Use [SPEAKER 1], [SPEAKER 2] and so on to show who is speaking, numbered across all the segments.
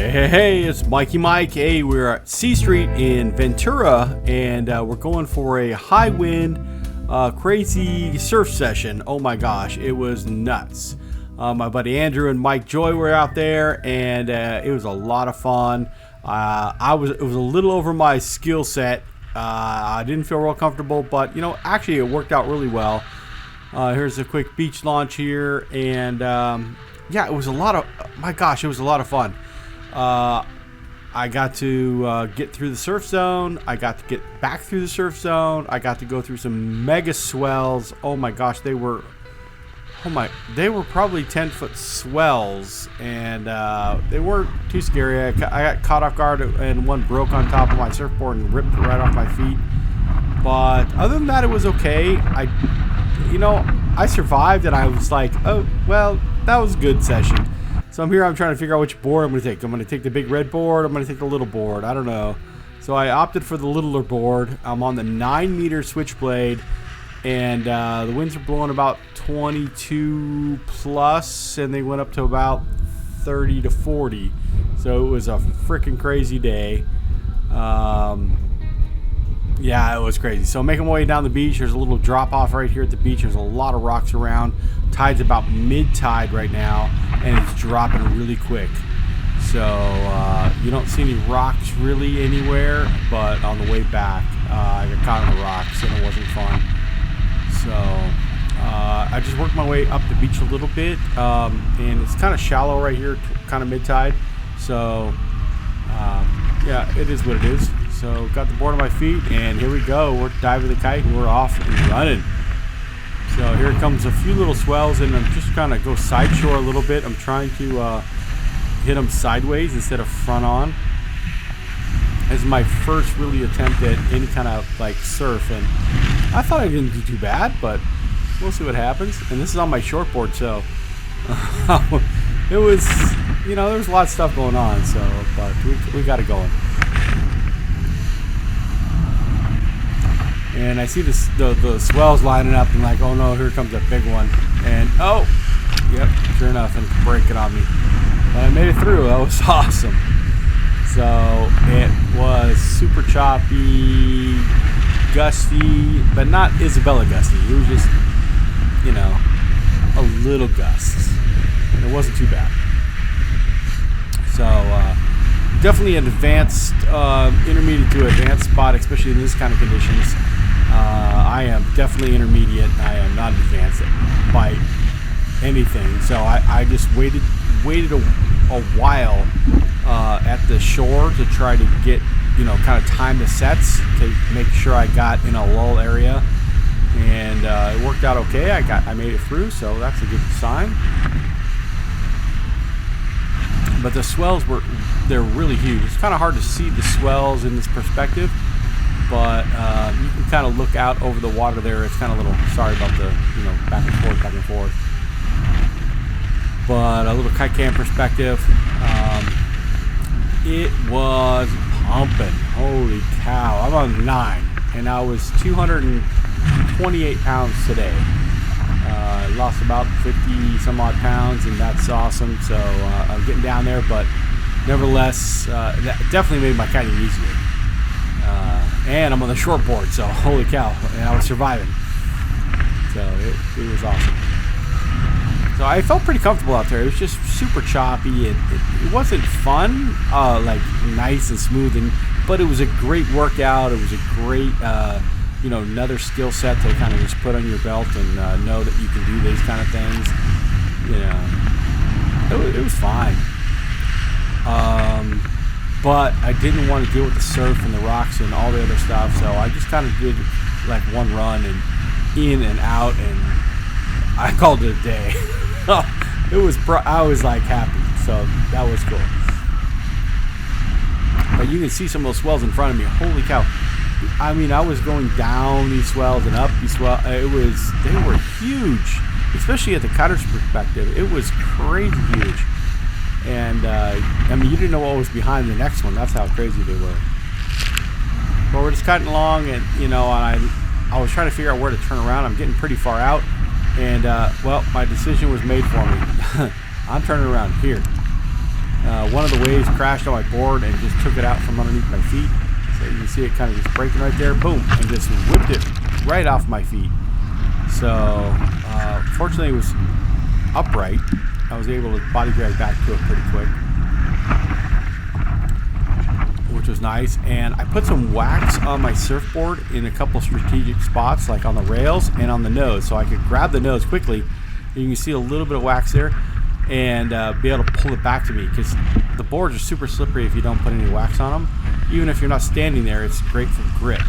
[SPEAKER 1] Hey, it's Mikey Mike. Hey, we're at C Street in Ventura, and we're going for a high wind, crazy surf session. Oh my gosh, it was nuts. My buddy Andrew and Mike Joy were out there, and it was a lot of fun. It was a little over my skill set. I didn't feel real comfortable, but actually it worked out really well. Here's a quick beach launch here, and yeah, it was a lot of, my gosh, it was a lot of fun. I got to get through the surf zone. I got to get back through the surf zone. I got to go through some mega swells. Oh my gosh, they were probably 10-foot swells, and they weren't too scary. I got caught off guard, and one broke on top of my surfboard and ripped right off my feet. But other than that, it was okay. I survived, and I was like, oh, well, that was a good session. So I'm trying to figure out which board I'm going to take. I'm going to take the big red board. I'm going to take the little board. I don't know. So I opted for the littler board. I'm on the 9-meter Switchblade, and the winds are blowing about 22 plus, and they went up to about 30 to 40. So it was a freaking crazy day. Yeah, it was crazy. So making my way down the beach, there's a little drop off right here at the beach. There's a lot of rocks around. Tide's about mid-tide right now, and it's dropping really quick. So you don't see any rocks really anywhere, but on the way back, I got caught in the rocks, and it wasn't fun. So I just worked my way up the beach a little bit, and it's kind of shallow right here, kind of mid-tide. So yeah, it is what it is. So got the board on my feet, and here we go. We're diving the kite, and we're off and running. So here comes a few little swells, and I'm just trying to go side shore a little bit. I'm trying to hit them sideways instead of front on. This is my first really attempt at any kind of like surf, and I thought I didn't do too bad, but we'll see what happens. And this is on my shortboard, so it was, there was a lot of stuff going on. So, but we got it going. And I see the swells lining up, and like, oh no, here comes a big one. And oh, yep, sure enough, and breaking on me. But I made it through. That was awesome. So it was super choppy, gusty, but not Isabella gusty. It was just, a little gust. And it wasn't too bad. So definitely an advanced, intermediate to advanced spot, especially in this kind of conditions. I am definitely intermediate. I am not advanced by anything. So I just waited a while at the shore to try to get, kind of time the sets to make sure I got in a lull area. And it worked out okay. I made it through, so that's a good sign. But the swells they're really huge. It's kind of hard to see the swells in this perspective, but you can kind of look out over the water there. It's kind of a little, sorry about the, back and forth. But a little kite cam perspective, it was pumping. Holy cow. I'm on 9, and I was 228 pounds today. Lost about 50 some odd pounds, and that's awesome. So I'm getting down there, but nevertheless, that definitely made my kiting easier. And I'm on the short board, so holy cow, and I was surviving. So it was awesome. So I felt pretty comfortable out there. It was just super choppy. It wasn't fun, like nice and smooth, but it was a great workout. It was a great, another skill set to kind of just put on your belt and know that you can do these kind of things. It was fine. But I didn't want to deal with the surf and the rocks and all the other stuff, so I just kind of did like one run and in and out, and I called it a day. I was like happy, so that was cool. But you can see some of those swells in front of me. Holy cow. I mean, I was going down these swells and up these swells. They were huge, especially at the cutter's perspective. It was crazy huge. And, you didn't know what was behind the next one. That's how crazy they were. But we're just cutting along, and, I was trying to figure out where to turn around. I'm getting pretty far out. And, well, my decision was made for me. I'm turning around here. One of the waves crashed on my board and just took it out from underneath my feet. So you can see it kind of just breaking right there, boom, and just whipped it right off my feet. So fortunately it was upright. I was able to body drag back to it pretty quick, which was nice. And I put some wax on my surfboard in a couple strategic spots, like on the rails and on the nose, so I could grab the nose quickly. You can see a little bit of wax there, and be able to pull it back to me, because the boards are super slippery if you don't put any wax on them. Even if you're not standing there, it's great for grip.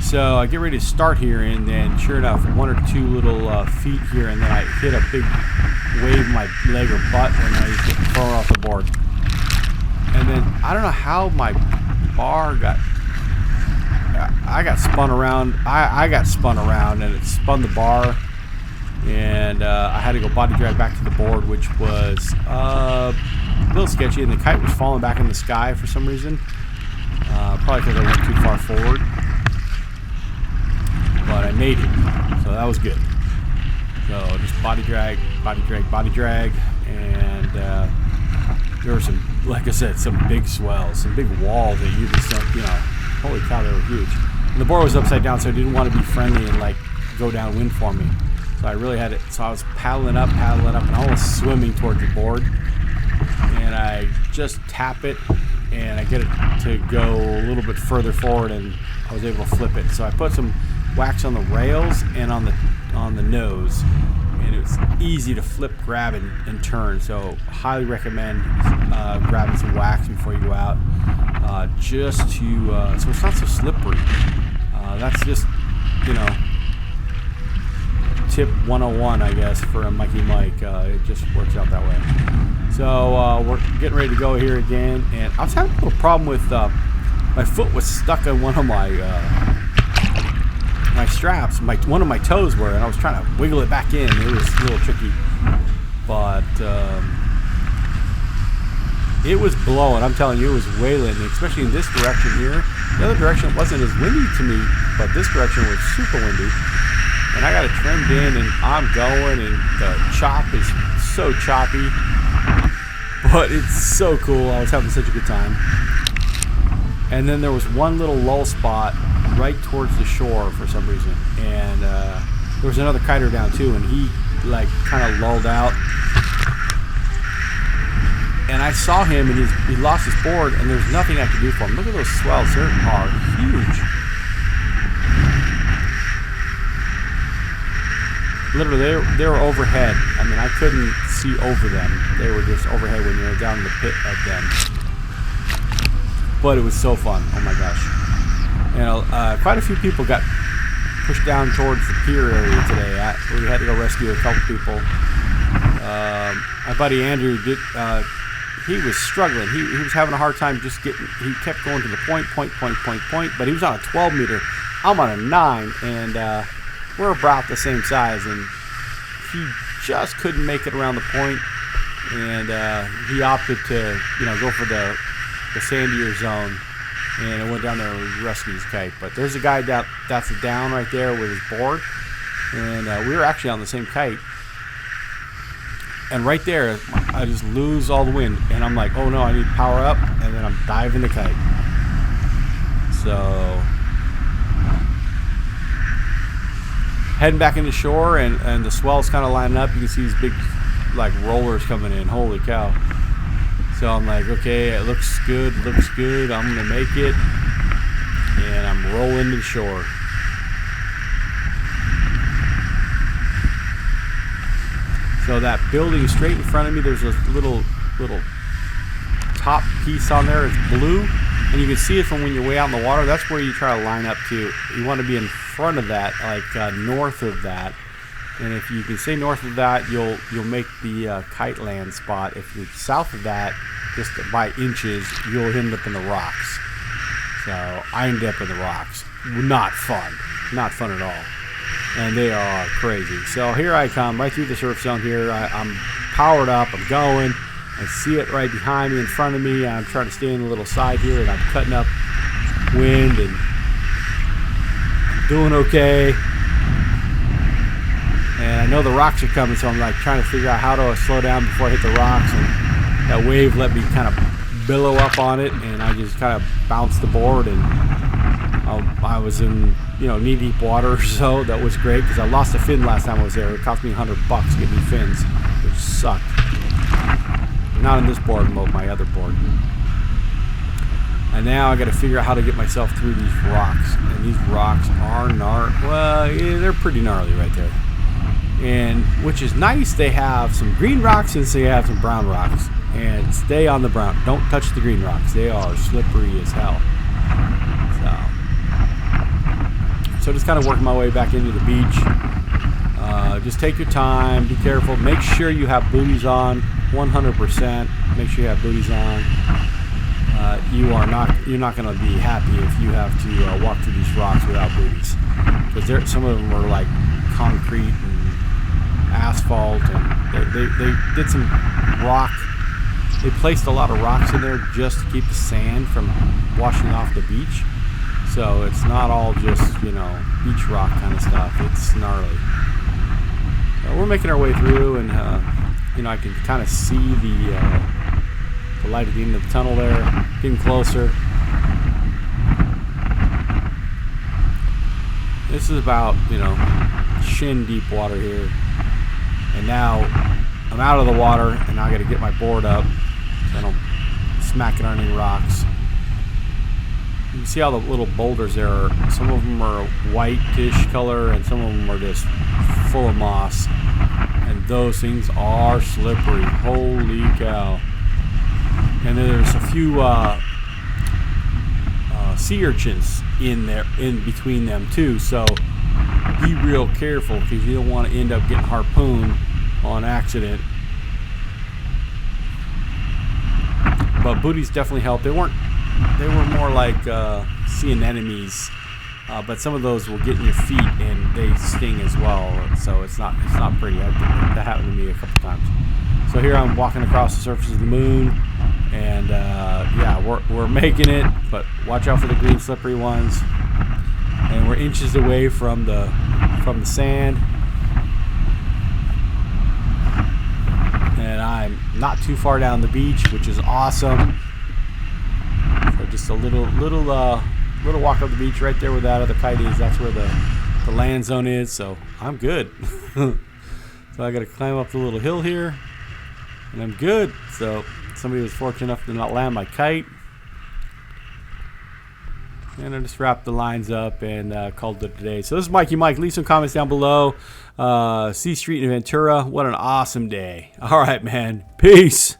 [SPEAKER 1] So I get ready to start here, and then sure enough, one or two little feet here, and then I hit a big wave my leg or butt, and I just get thrown off the board. And then I don't know how my bar got. I got spun around. I got spun around, and it spun the bar, and I had to go body drag back to the board, which was a little sketchy. And the kite was falling back in the sky for some reason, probably because I went too far forward. But I made it, so that was good. So just body drag, and there were some, like I said, some big swells, some big walls that you just don't, holy cow, they were huge. And the board was upside down, so I didn't want to be friendly and like go downwind for me. So I really had it. So I was paddling up, and almost swimming towards the board. And I just tap it, and I get it to go a little bit further forward, and I was able to flip it. So I put some wax on the rails and on the nose, and it was easy to flip, grab, and turn. So highly recommend grabbing some wax before you go out, just to so it's not so slippery. That's just tip 101, I guess, for a Mikey Mike. It just works out that way. So we're getting ready to go here again, and I was having a little problem with my foot was stuck on one of my straps. One of my toes were, and I was trying to wiggle it back in. It was a little tricky, but it was blowing. I'm telling you, it was wailing, especially in this direction here. The other direction wasn't as windy to me, but this direction was super windy. And I got it trimmed in, and I'm going, and the chop is so choppy, but it's so cool. I was having such a good time. And then there was one little lull spot right towards the shore for some reason, and there was another kiter down too, and he like kind of lulled out, and I saw him, and he lost his board, and there's nothing I could do for him. Look at those swells, they are huge. Literally, they were overhead. I mean, I couldn't see over them. They were just overhead when you were down in the pit of them. But it was so fun. Oh my gosh. Quite a few people got pushed down towards the pier area today. We had to go rescue a couple people. My buddy Andrew did. He was struggling. He was having a hard time just getting. He kept going to the point. But he was on a 12 meter. I'm on a 9, and we're about the same size, and he just couldn't make it around the point, and he opted to go for the sandier zone, and I went down there and rescued his kite. But there's a guy that's down right there with his board, and we were actually on the same kite, and right there I just lose all the wind, and I'm like, oh no, I need power up, and then I'm diving the kite. So heading back into shore, and the swell's kind of lining up. You can see these big like rollers coming in. Holy cow. So I'm like, okay, it looks good, I'm gonna make it, and I'm rolling to shore. So that building straight in front of me, there's a little top piece on there. It's blue, and you can see it from when you're way out in the water. That's where you try to line up to. You want to be in front of that, like north of that. And if you can stay north of that, you'll make the kite land spot. If you're south of that, just by inches, you'll end up in the rocks. So I ended up in the rocks. Not fun at all. And they are crazy. So here I come, right through the surf zone here. I'm powered up, I'm going. I see it right behind me, in front of me. I'm trying to stay in the little side here, and I'm cutting up wind, and I'm doing okay. And I know the rocks are coming, so I'm like trying to figure out how to slow down before I hit the rocks. And that wave let me kind of billow up on it, and I just kind of bounced the board, and I was in, you know, knee-deep water, so that was great because I lost a fin last time I was there. It cost me $100 to get new fins, which sucked. Not on this board, but my other board. And now I got to figure out how to get myself through these rocks, and these rocks are well, yeah, they're pretty gnarly right there. And which is nice, they have some green rocks and they have some brown rocks. And stay on the brown. Don't touch the green rocks. They are slippery as hell. So just kind of working my way back into the beach. Just take your time. Be careful. Make sure you have booties on. 100%. Make sure you have booties on. You're not going to be happy if you have to walk through these rocks without booties, because some of them are like concrete and asphalt, and they did some rock. They placed a lot of rocks in there just to keep the sand from washing off the beach. So it's not all just, you know, beach rock kind of stuff. It's gnarly. So we're making our way through, and you know, I can kind of see the light at the end of the tunnel there, getting closer. This is about, you know, shin deep water here, and now I'm out of the water, and now I got to get my board up so I don't smack it on any rocks. You can see all the little boulders there. Some of them are whitish color, and some of them are just full of moss. And those things are slippery. Holy cow! And there's a few sea urchins in there, in between them too. So be real careful, because you don't want to end up getting harpooned on accident. But booties definitely help. They were more like sea anemones, but some of those will get in your feet and they sting as well. So it's not pretty. That happened to me a couple times. So here I'm walking across the surface of the moon, and yeah, we're making it. But watch out for the green slippery ones. And we're inches away from the sand. And I'm not too far down the beach, which is awesome. So just a little walk up the beach right there where that other kite is. That's where the land zone is. So I'm good. So I got to climb up the little hill here, and I'm good. So somebody was fortunate enough to not land my kite. And I just wrapped the lines up and called it a day. So this is Mikey Mike. Leave some comments down below. C Street in Ventura. What an awesome day. All right, man. Peace.